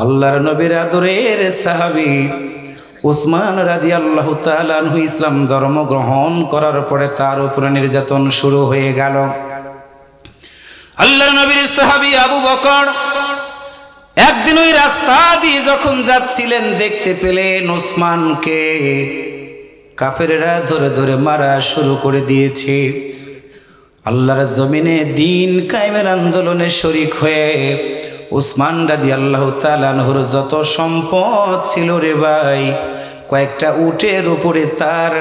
আল্লাহর নবীর আদরের সাহাবী উসমান রাদিয়াল্লাহু তাআলা আনহু ইসলাম ধর্ম গ্রহণ করার পরে তার উপরে নির্যাতন শুরু হয়ে গেল। আল্লাহর নবীর সাহাবী আবু বকর একদিন ওই রাস্তা দিয়ে যখন যাচ্ছিলেন, দেখতে পেলেন উসমানকে কাফেররা ধরে ধরে মারা শুরু করে দিয়েছে। আল্লাহর জমিনে দ্বীন কায়েমের আন্দোলনে শরীক হয়ে উসমান রাদিয়াল্লাহু তাআলা আনহুর যত সম্পদ ছিল রে ভাই, কয়েকটা উটের উপরে তার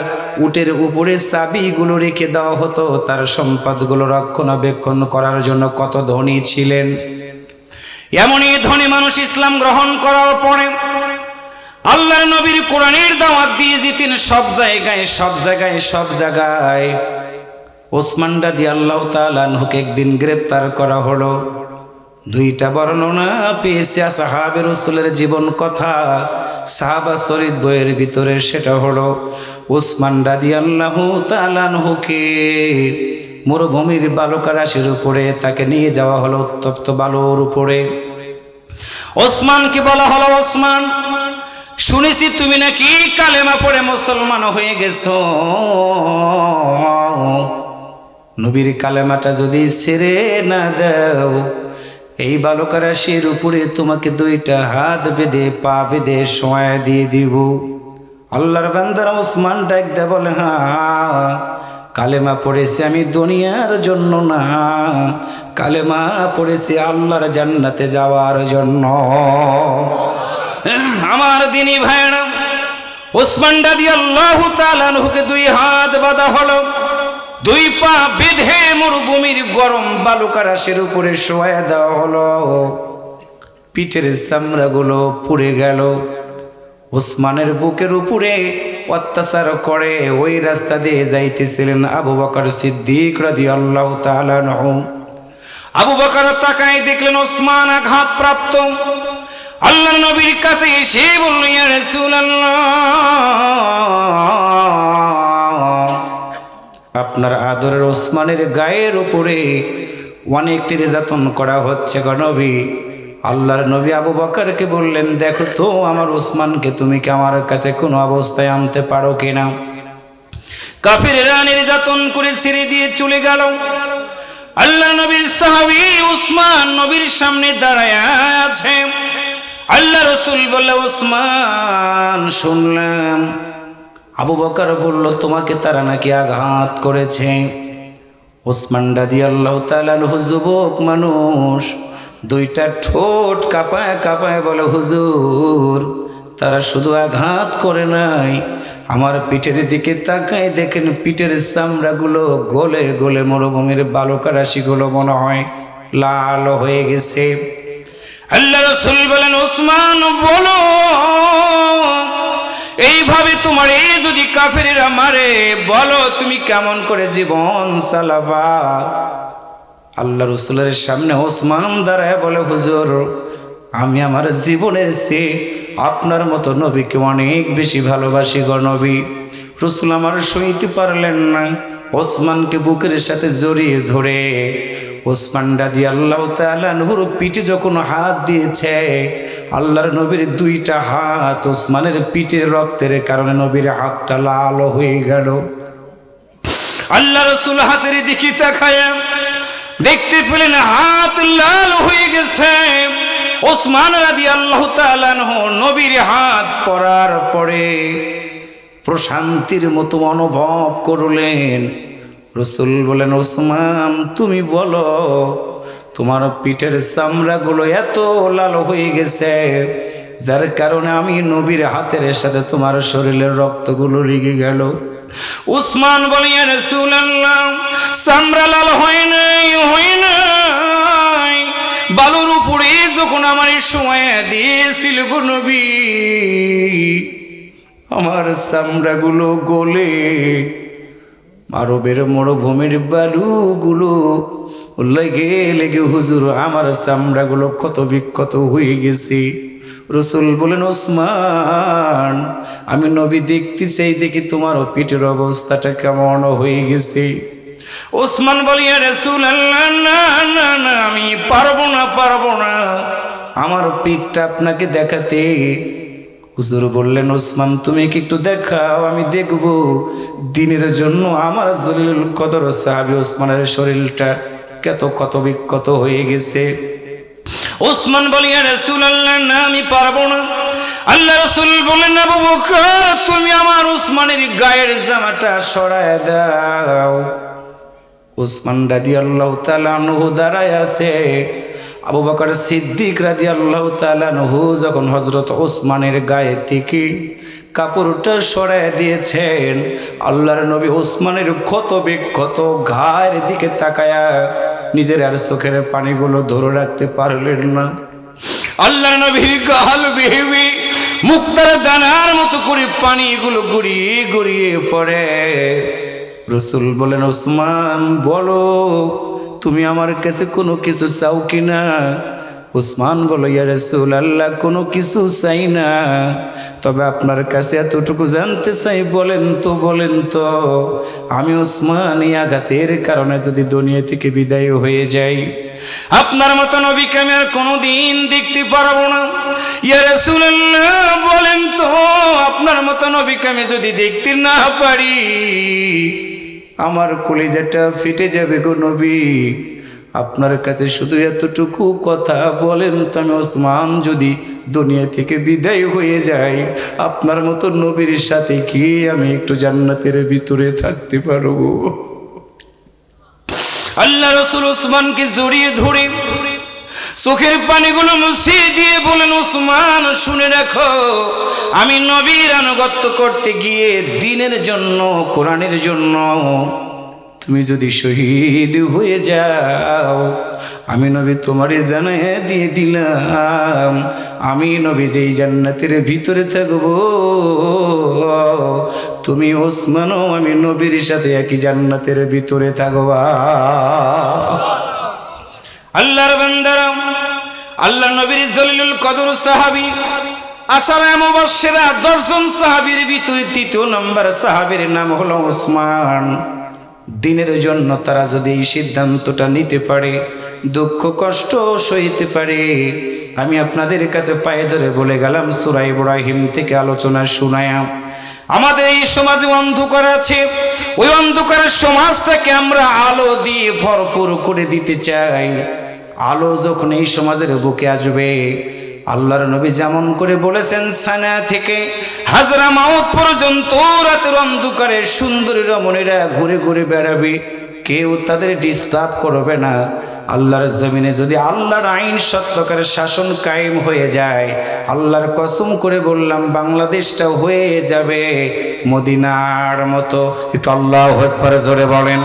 উটের উপরে চাবিগুলো রেখে দেওয়া হতো তার সম্পদগুলো রক্ষণাবেক্ষণ করার জন্য। কত ধনী ছিলেন! এমনই ধনী মানুষ ইসলাম গ্রহণ করার পরে আল্লাহর নবীর কোরআনের দাওয়াত দিয়ে যেতেন সব জায়গায়। ওসমান রাদিয়াল্লাহু তাআলা আনহুকে একদিন গ্রেফতার করা হলো। দুইটা বর্ণনা পেয়েছে সাহাবে রাসূলের জীবন কথা, সাহাবা শরীফ বইয়ের ভিতরে। সেটা হলো ওসমান রাদিয়াল্লাহু তাআলা আনহুকে মরুভূমির বালুকা রাশির উপরে তাকে নিয়ে যাওয়া হলো, উত্তপ্ত বালুর উপরে। ওসমানকে বলা হলো, ওসমান, শুনেছি তুমি নাকি কালেমা পড়ে মুসলমান হয়ে গেছো। নবীর কালেমাটা যদি ছেড়ে না দাও, এই বালুকা রাশির উপরে তোমাকে দুইটা হাত বেঁধে পা বেঁধে শোয়া দিয়ে দিব। আল্লাহর বান্দারা ওসমান ডাক দে বলে, হ্যাঁ, কালেমা পড়েছি আমি দুনিয়ার জন্য না, কালেমা পড়েছি আল্লাহর জান্নাতে যাওয়ার জন্য। আমার দিনী ভাইরা, ওসমান রাদিয়াল্লাহু তাআলা আনহুকে দুই হাত বাঁধা হলো, দুই পা বেঁধে মরুভূমির গরম বালুকা রাশির উপরে শোয়া দেওয়া হলো। পিঠের চামড়াগুলো পুড়ে গেল। ওসমানের বুকের উপরে অত্যাচার করে ওই রাস্তা দিয়ে যাইতেছিলেন আবু বকর সিদ্দিক রাদিয়াল্লাহু তাআলা আনহু। আবু বকর তাকায় দেখলেন ওসমান আঘাতপ্রাপ্ত। আল্লাহর নবীর কাছে এসে বলল, ইয়া রাসূলুল্লাহ, আপনার আদরের ওসমানের গায়ের উপরে অনেক নির্যাতন করা হচ্ছে গো নবী। আল্লাহর নবী আবু বকরকে বললেন, দেখো তো আমার ওসমানকে তুমি কি আমার কাছে কোনো অবস্থায় আনতে পারো কিনা। কাফেররা নির্যাতন করে ছেড়ে দিয়ে চলে গেল। আল্লাহর নবীর সাহাবী ওসমান নবীর সামনে দাঁড়ায় আছে। আল্লাহ রাসূল বলল, ওসমান, শুনলাম আবু বকর বলল তোমাকে তারা নাকি আঘাত করেছে। ওসমান রাদিয়াল্লাহু তাআলা আনহু যুবক মানুষ, দুইটা ঠোঁট কাঁপায় কাঁপায় বলে, হুজুর, তারা শুধু আঘাত করে নাই, আমার পিঠের দিকে তাকায় দেখেন পিঠের চামড়াগুলো গলে গলে মরুভূমির বালুকা রাশিগুলো মনে হয় লাল হয়ে গেছে। আল্লাহ রাসূল বলেন, ওসমান, বলো, এইভাবে তোমার যদি কাফেরেরা মারে, বলো তুমি কেমন করে জীবন চালাবা। আল্লাহ রাসূলের সামনে ওসমান দাঁড়ায় বলে, হুজুর, আমি আমার জীবনের চেয়ে আপনার মতো নবীকে অনেক বেশি ভালোবাসি গো নবী। রাসূল আমার সইতে পারলেন না, ওসমানকে বুকের সাথে জড়িয়ে ধরে ওসমান রাদিয়াল্লাহু তাআলা আনহুর পিঠে যখন হাত দিয়েছে, আল্লাহর নবীর দুইটা হাত ওসমানের পিঠে রক্তের কারণে নবীর হাতটা লাল হয়ে গেল। আল্লাহ রাসূল হাতের দিকে তাকায় দেখতে পেলেন হাত লাল হয়ে গেছে। ওসমান রাদিয়াল্লাহু তাআলা আনহু নবীর হাত পরার পরে প্রশান্তির মতো অনুভব করলেন। রাসূল বলেন, ওসমান, তুমি বলো, তোমার পিঠের চামড়াগুলো এত লাল হয়ে গেছে যার কারণে আমি নবীর হাতের সাথে তোমার শরীরের রক্তগুলো লেগে গেল। উসমান বলে, ইয়া রাসূলুল্লাহ, চামড়া লাল হয় নাই, বালুর উপরে যখন আমার সময় দিয়েছিল গো নবী, আমার চামড়াগুলো গলে আরবের মরুভূমির বালুগুলো লেগে লেগে হুজুর আমার চামড়াগুলো ক্ষত বিক্ষত হয়ে গেছে। রাসূল বলেন, ওসমান, আমি নবী দেখতে চাই, দেখি তোমার পিঠের অবস্থাটা কেমন হয়ে গেছে। ওসমান বলে, ইয়া রাসূলুল্লাহ, না না না, আমি পারবো না। আমার পিঠটা আপনাকে দেখাতে। হুজুর বললেন, ওসমান তুমি কি একটু দেখাও, আমি দেখব। দিনের জন্য আমার জলিলুল কদর সাহাবী ওসমানের শরীরটা কত ক্ষত বিক্ষত হয়ে গেছে। ওসমান বলে, ইয়া রাসূলুল্লাহ, না আমি পারবো না। আল্লাহ রাসূল বলেন, আবু বকর তুমি আমার ওসমানের গায়ের জামাটা সরায় দাও। ওসমান রাদিয়াল্লাহু তাআলা আনহু দাঁড়ায় আছে। আবু বকর সিদ্দিক রাদিয়াল্লাহু তাআলা আনহু যখন হযরত ওসমানের গায়ে থেকে কাপড়টা সরায় দিয়েছেন, আল্লাহর নবী ওসমানের ক্ষত বিক্ষত ঘায়ের দিকে তাকায়া নিজের আর চোখের পানিগুলো ধরে রাখতে পারলেন না। আল্লাহর নবীর গাল বেয়ে মুক্তার দানার মতো করে পানিগুলো গড়িয়ে গড়িয়ে পড়ে। রাসূল বলেন, ওসমান বলো তুমি আমার কাছে কোনো কিছু চাও কিনা? ওসমান বলো, ইয়া রাসূলুল্লাহ কোনো কিছু চাই না, তবে আপনার কাছে এতটুকু জানতে চাই, বলেন তো আমি ওসমান এই আঘাতের কারণে যদি দুনিয়া থেকে বিদায় হয়ে যাই, আপনার মতো নবীকে আমি আর কোনোদিন দেখতে পারবো না। ইয়া রাসূলুল্লাহ বলেন তো, আপনার মতো নবীকে আমি যদি দেখতে না পারি আমার কলিজাটা ফেটে যাবে গো নবী। আপনার কাছে শুধু এতটুকু কথা বলেন তো, আমি ওসমান যদি দুনিয়া থেকে বিদায় হয়ে যাই, আপনার মতো নবীর সাথে কি আমি একটু জান্নাতের ভিতরে থাকতে পারবো? আল্লাহ রাসূল ওসমানকে জড়িয়ে ধরে চোখের পানিগুলো মুছিয়ে দিয়ে বলেন, ওসমান শুনে রাখো, আমি নবীর আনুগত্য করতে গিয়ে দ্বীনের জন্য, কোরআনের জন্য তুমি যদি শহীদ হয়ে যাও, আমি নবী তোমারে জানাইয়া দিয়ে দিলাম, আমি নবী যেই জান্নাতের ভিতরে থাকবো, তুমি ওসমানও আমি নবীর সাথে একই জান্নাতের ভিতরে থাকবা। আল্লাহর বান্দারা, আল্লাহ নবীর জলিলুল কদর সাহাবী আশারা মুবাশশিরা 10 জন সাহাবীর ভিতরে 3 নম্বর সাহাবীর নাম হলো ওসমান। দিনের জন্য তারা যদি এই সিদ্ধান্তটা নিতে পারে, দুঃখ কষ্ট সইতে পারে, আমি আপনাদের কাছে পায়ে ধরে বলে গেলাম, সূরা ইব্রাহিম থেকে আলোচনা শোনায়া। আমাদের এই সমাজে অন্ধকার আছে, ওই অন্ধকারের সমাজটাকে আমরা আলো দিয়ে ভরপুর করে দিতে চাই। আলো যখন এই সমাজের বুকে আসবে, আল্লাহর নবী যেমন করে বলেছেন, সানা থেকে হাজরা মাউত পর্যন্ত রাতের অন্ধকারে সুন্দরী রমণীরা ঘুরে ঘুরে বেড়াবে, কেউ তাদের ডিস্টার্ব করবে না। আল্লাহর জমিনে যদি আল্লাহর আইন সত্যকারের শাসন কায়েম হয়ে যায়, আল্লাহর কসম করে বললাম বাংলাদেশটা হয়ে যাবে মদিনার মতো। একটু আল্লাহু আকবার জোরে বলেন।